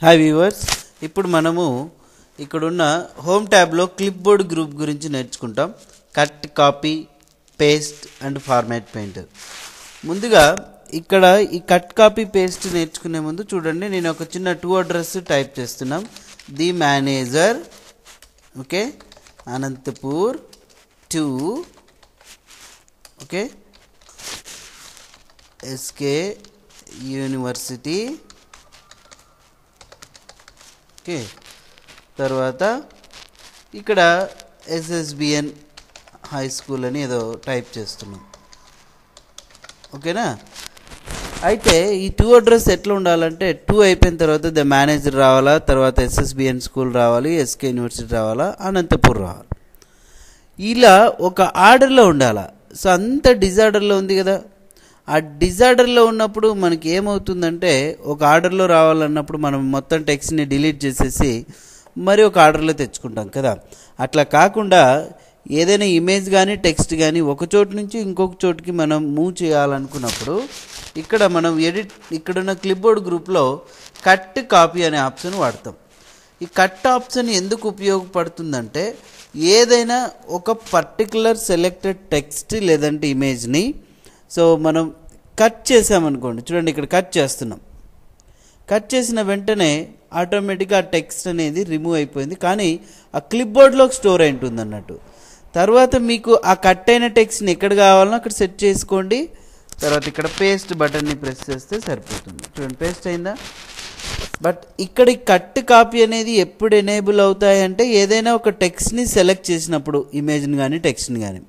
Hi viewers, ఇప్పుడు మనము ఇక్కడున్న హోమ్ ట్యాబ్లో క్లిప్ బోర్డ్ గ్రూప్ గురించి నేర్చుకుంటాం. Cut, copy, paste and format painter. ముందుగా ఇక్కడ ఈ కట్, కాపీ, పేస్ట్ నేర్చుకునే ముందు చూడండి, నేను ఒక చిన్న అడ్రస్ టైప్ చేస్తున్నాం. The manager, okay, Anantapur 2, okay, SK university, okay, తర్వాత ఇక్కడ ఎస్ఎస్బిఎన్ హై స్కూల్ అని ఏదో టైప్ చేస్తున్నాం. ఓకేనా? అయితే ఈ అడ్రస్ ఎట్లా ఉండాలంటే 2 అయిపోయిన తర్వాత ద మేనేజర్ రావాలా, తర్వాత ఎస్ఎస్బిఎన్ స్కూల్ రావాలి, ఎస్కే యూనివర్సిటీ రావాలా, అనంతపూర్ రావాలి. ఇలా ఒక ఆర్డర్లో ఉండాలా. సో అంత డిజార్డర్లో ఉంది కదా. ఆ డిజార్డర్లో ఉన్నప్పుడు మనకి ఏమవుతుందంటే, ఒక ఆర్డర్లో రావాలన్నప్పుడు మనం మొత్తం టెక్స్ట్ని డిలీట్ చేసేసి మరి ఒక ఆర్డర్లో తెచ్చుకుంటాం కదా. అట్లా కాకుండా ఏదైనా ఇమేజ్ కానీ టెక్స్ట్ కానీ ఒక చోటు నుంచి ఇంకొక చోటుకి మనం మూవ్ చేయాలనుకున్నప్పుడు ఇక్కడ మనం ఇక్కడున్న క్లిప్బోర్డ్ గ్రూప్లో కట్, కాపీ అనే ఆప్షన్ వాడతాం. ఈ కట్ ఆప్షన్ ఎందుకు ఉపయోగపడుతుందంటే, ఏదైనా ఒక పర్టికులర్ సెలెక్టెడ్ టెక్స్ట్ లేదంటే ఇమేజ్ని సో మనం కట్ చేసామనుకోండి, చూడండి ఇక్కడ కట్ చేస్తున్నాం. కట్ చేసిన వెంటనే ఆటోమేటిక్గా ఆ టెక్స్ట్ అనేది రిమూవ్ అయిపోయింది, కానీ ఆ క్లిప్బోర్డ్లోకి స్టోర్ అయి ఉంటుంది అన్నట్టు. తర్వాత మీకు ఆ కట్ అయిన టెక్స్ట్ని ఎక్కడ కావాలనో అక్కడ సెట్ చేసుకోండి. తర్వాత ఇక్కడ పేస్ట్ బటన్ని ప్రెస్ చేస్తే సరిపోతుంది. చూడండి, పేస్ట్ అయిందా. బట్ ఇక్కడ ఈ కట్, కాపీ అనేది ఎప్పుడు ఎనేబుల్ అవుతాయంటే, ఏదైనా ఒక టెక్స్ట్ని సెలెక్ట్ చేసినప్పుడు, ఇమేజ్ని కానీ టెక్స్ట్ని కానీ.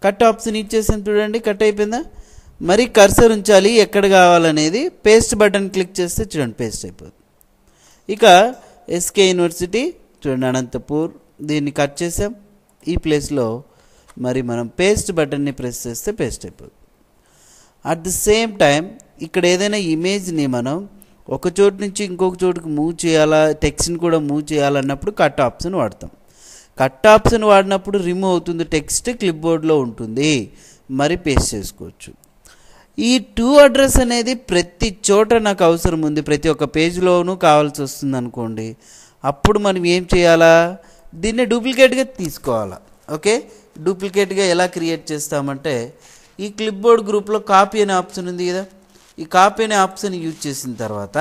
కట్ ఆప్షన్ ఇచ్చేసాను, చూడండి కట్ అయిపోయిందా. మరి కర్సర్ ఉంచాలి ఎక్కడ కావాలనేది. పేస్ట్ బటన్ క్లిక్ చేస్తే చూడండి పేస్ట్ అయిపోతుంది. ఇక ఎస్కే యూనివర్సిటీ చూడండి అనంతపూర్, దీన్ని కట్ చేసాం. ఈ ప్లేస్లో మరి మనం పేస్ట్ బటన్ని ప్రెస్ చేస్తే పేస్ట్ అయిపోతుంది. అట్ ది సేమ్ టైం ఇక్కడ ఏదైనా ఇమేజ్ని మనం ఒక చోటు నుంచి ఇంకొక చోటుకు మూవ్ చేయాలా, టెక్స్ట్ని కూడా మూవ్ చేయాలన్నప్పుడు కట్ ఆప్షన్ వాడతాం. కట్ ఆప్షన్ వాడినప్పుడు రిమూవ్ అవుతుంది టెక్స్ట్, క్లిప్బోర్డ్లో ఉంటుంది, మరి పేస్ట్ చేసుకోవచ్చు. ఈ అడ్రస్ అనేది ప్రతి చోట నాకు అవసరం ఉంది, ప్రతి ఒక్క పేజ్లోనూ కావాల్సి వస్తుంది అనుకోండి. అప్పుడు మనం ఏం చేయాలా, దీన్ని డూప్లికేట్గా తీసుకోవాలా. ఓకే, డూప్లికేట్గా ఎలా క్రియేట్ చేస్తామంటే, ఈ క్లిప్బోర్డ్ గ్రూప్లో కాపీ అనే ఆప్షన్ ఉంది కదా, ఈ కాపీ అనే ఆప్షన్ యూజ్ చేసిన తర్వాత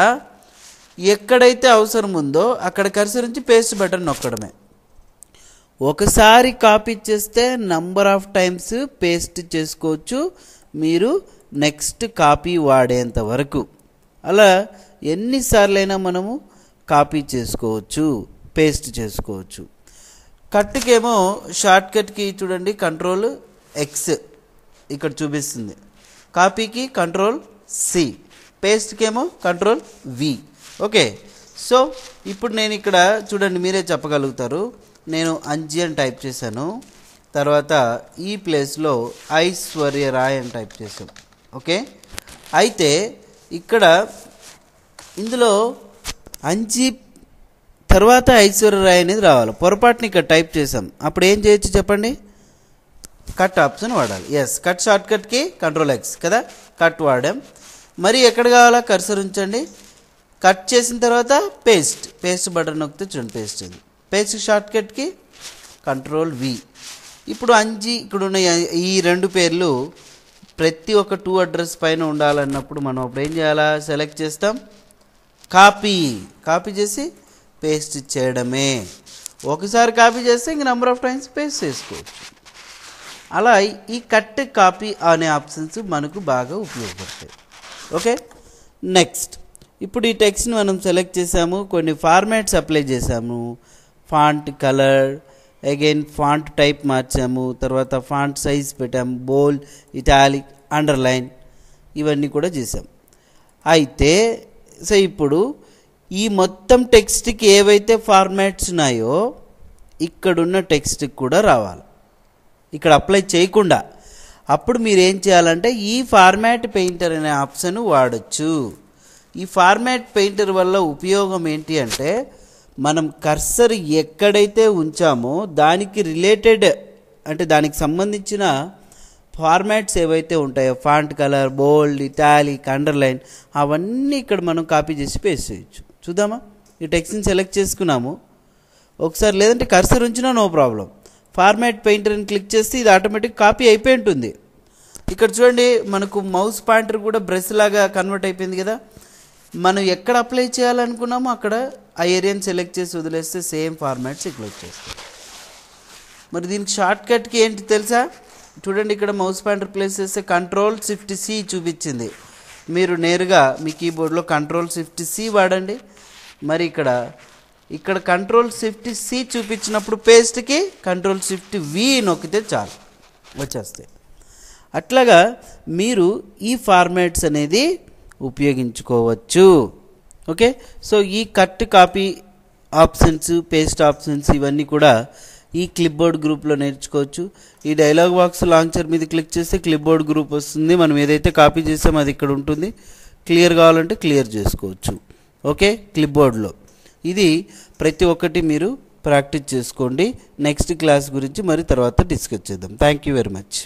ఎక్కడైతే అవసరం ఉందో అక్కడ కర్సర్ నుంచి పేస్ట్ బటన్ నొక్కడమే. ఒకసారి కాపీ చేస్తే నంబర్ ఆఫ్ టైమ్స్ పేస్ట్ చేసుకోవచ్చు మీరు నెక్స్ట్ కాపీ వాడేంత వరకు. అలా ఎన్నిసార్లైనా మనము కాపీ చేసుకోవచ్చు, పేస్ట్ చేసుకోవచ్చు. కట్కేమో షార్ట్కట్కి చూడండి Ctrl+X ఇక్కడ చూపిస్తుంది, కాపీకి Ctrl+C, పేస్ట్కేమో Ctrl+V. ఓకే, సో ఇప్పుడు నేను ఇక్కడ చూడండి, మీరే చెప్పగలుగుతారు. నేను అంజి అని టైప్ చేశాను, తర్వాత ఈ ప్లేస్లో ఐశ్వర్య రాయ్ అని టైప్ చేశాను. ఓకే, అయితే ఇక్కడ ఇందులో అంజి తర్వాత ఐశ్వర్య రాయ్ అనేది రావాలి. పొరపాటుని ఇక్కడ టైప్ చేసాం, అప్పుడు ఏం చేయొచ్చు చెప్పండి, కట్ ఆప్షన్ వాడాలి. ఎస్, కట్ షార్ట్కట్కి Ctrl+X కదా, కట్ వాడాం. మరి ఎక్కడ కావాలా కర్సర్ ఉంచండి. కట్ చేసిన తర్వాత పేస్ట్ బటన్ నొక్కితే చూడండి పేస్ట్ అయింది. పేస్ట్ షార్ట్కట్కి Ctrl+V. ఇప్పుడు అంజి ఇక్కడ ఉన్న ఈ 2 పేర్లు ప్రతి ఒక్క అడ్రస్ పైన ఉండాలన్నప్పుడు మనం అప్పుడు ఏం చేయాలా, సెలెక్ట్ చేస్తాం, కాపీ చేసి పేస్ట్ చేయడమే. ఒకసారి కాపీ చేస్తే ఇంక నెంబర్ ఆఫ్ టైమ్స్ పేస్ట్ చేసుకోవచ్చు. అలా ఈ కట్, కాపీ అనే ఆప్షన్స్ మనకు బాగా ఉపయోగపడతాయి. ఓకే, నెక్స్ట్ ఇప్పుడు ఈ టెక్స్ట్ని మనం సెలెక్ట్ చేసాము, కొన్ని ఫార్మాట్స్ అప్లై చేసాము. Font colour, again font type మార్చాము, తర్వాత ఫాంట్ సైజ్ పెట్టాము, బోల్డ్, ఇటాలిక్, అండర్లైన్, ఇవన్నీ కూడా చేసాం. అయితే సో ఇప్పుడు ఈ మొత్తం టెక్స్ట్కి ఏవైతే ఫార్మాట్స్ ఉన్నాయో ఇక్కడున్న టెక్స్ట్కి కూడా రావాలి, ఇక్కడ అప్లై చేయకుండా. అప్పుడు మీరు ఏం చేయాలంటే ఈ ఫార్మాట్ పెయింటర్ అనే ఆప్షన్ వాడచ్చు. ఈ ఫార్మాట్ పెయింటర్ వల్ల ఉపయోగం ఏంటి అంటే, మనం కర్సర్ ఎక్కడైతే ఉంచామో దానికి రిలేటెడ్ అంటే దానికి సంబంధించిన ఫార్మాట్స్ ఏవైతే ఉంటాయో, ఫాంట్ కలర్, బోల్డ్, ఇటాలిక్, అండర్లైన్, అవన్నీ ఇక్కడ మనం కాపీ చేసి పేస్ట్ చేయొచ్చు. చూద్దామా? ఈ టెక్స్ట్ని సెలెక్ట్ చేసుకున్నాము ఒకసారి, లేదంటే కర్సర్ ఉంచినా నో ప్రాబ్లం. ఫార్మాట్ పెయింటర్ అని క్లిక్ చేస్తే ఇది ఆటోమేటిక్ కాపీ అయిపోయి ఉంటుంది. ఇక్కడ చూడండి మనకు మౌస్ పాయింటర్ కూడా బ్రష్ లాగా కన్వర్ట్ అయిపోయింది కదా. మనం ఎక్కడ అప్లై చేయాలనుకున్నామో అక్కడ ఆ ఏరియాని సెలెక్ట్ చేసి వదిలేస్తే సేమ్ ఫార్మాట్స్ ఇక్కడ వచ్చేస్తాయి. మరి దీనికి షార్ట్ కట్కి ఏంటి తెలుసా? చూడండి ఇక్కడ మౌస్ పాయింటర్ ప్లేస్ చేస్తే Ctrl+Shift+C చూపించింది. మీరు నేరుగా మీ కీబోర్డ్లో Ctrl+Shift+C వాడండి. మరి ఇక్కడ Ctrl+Shift+C చూపించినప్పుడు పేస్ట్కి Ctrl+Shift+V నొక్కితే చాలు వచ్చేస్తాయి. అట్లాగా మీరు ఈ ఫార్మాట్స్ అనేది ఉపయోగించుకోవచ్చు. ఓకే, సో ఈ cut copy options, paste options ఇవన్నీ కూడా ఈ క్లిప్బోర్డ్ గ్రూప్లో నేర్చుకోవచ్చు. ఈ డైలాగ్ బాక్స్ లాంచర్ మీద క్లిక్ చేస్తే క్లిప్బోర్డ్ గ్రూప్ వస్తుంది. మనం ఏదైతే కాపీ చేసామో అది ఇక్కడ ఉంటుంది. క్లియర్ కావాలంటే క్లియర్ చేసుకోవచ్చు. ఓకే, క్లిప్బోర్డ్లో ఇది ప్రతి ఒక్కటి మీరు ప్రాక్టీస్ చేసుకోండి. నెక్స్ట్ క్లాస్ గురించి మరి తర్వాత డిస్కస్ చేద్దాం. Thank you very much.